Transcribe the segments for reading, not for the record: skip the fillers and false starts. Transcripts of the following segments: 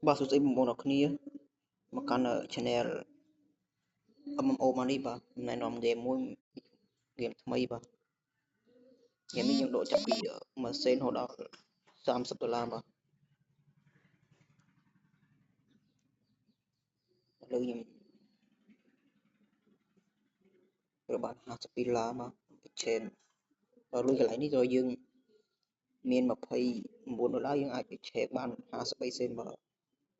បាទសួស្តីបងប្អូនអរគ្នាមកកាន់ channel MMO Money បាទណែនាំហ្គេមមួយហ្គេមថ្មីបាទហ្គេមនេះយើងដកចាប់ពី1សេនរហូតដល់$30បាទឥឡូវខ្ញុំត្រូវបាន$52បាទ exchange ដល់លុយកន្លែងនេះចូលយើងមាន$29យើងអាច exchange បាន53សេនបាទ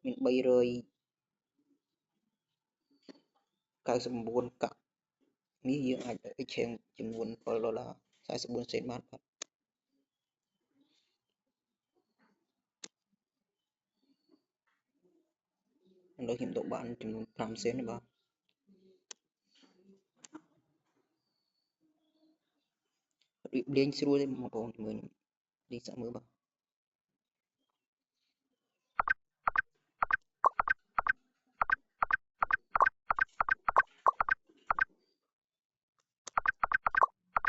មាន399កាក់នេះយើងអាច exchange ចំនួន$7.44សេនបានបាទឥឡូវខ្ញុំដកបានចំនួន5សេនបាទរបៀបលេងស្រួលទេបងប្អូនមើលលេងសាក់មើលបាទ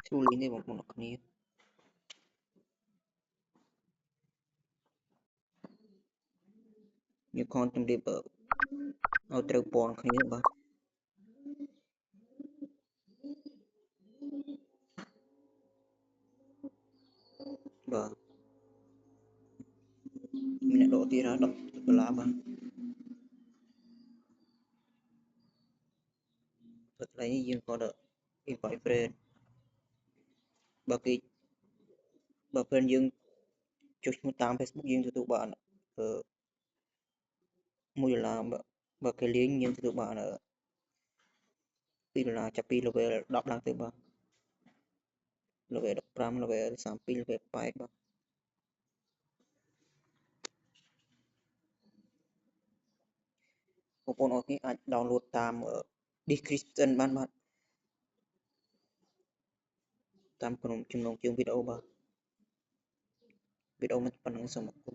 ស្រួលលេងទេបងប្អូនអរគ្នាខ្ញុំខនជំរាបឲ្យត្រូវពណ៌គ្នាបាទបាទមានអ្នកដកទៀតហើយ$10បាទកន្លែងនេះយើងគាត់ invite friend បើ friend យើងចុចឈ្មោះតាម Facebook យើងទទួលបាន$1បើគេលេងយើងទទួលបាន$2ចាប់ពី level 10ឡើងទៅបាទ level 15 level 32 level 8បាទបងប្អូនអរគ្នាអាច download តាម description បានបាទតាមក្នុងចំណងជើងវីដេអូបាទវីដេអូមិនប៉ុណ្ណឹងសូមអរគុណ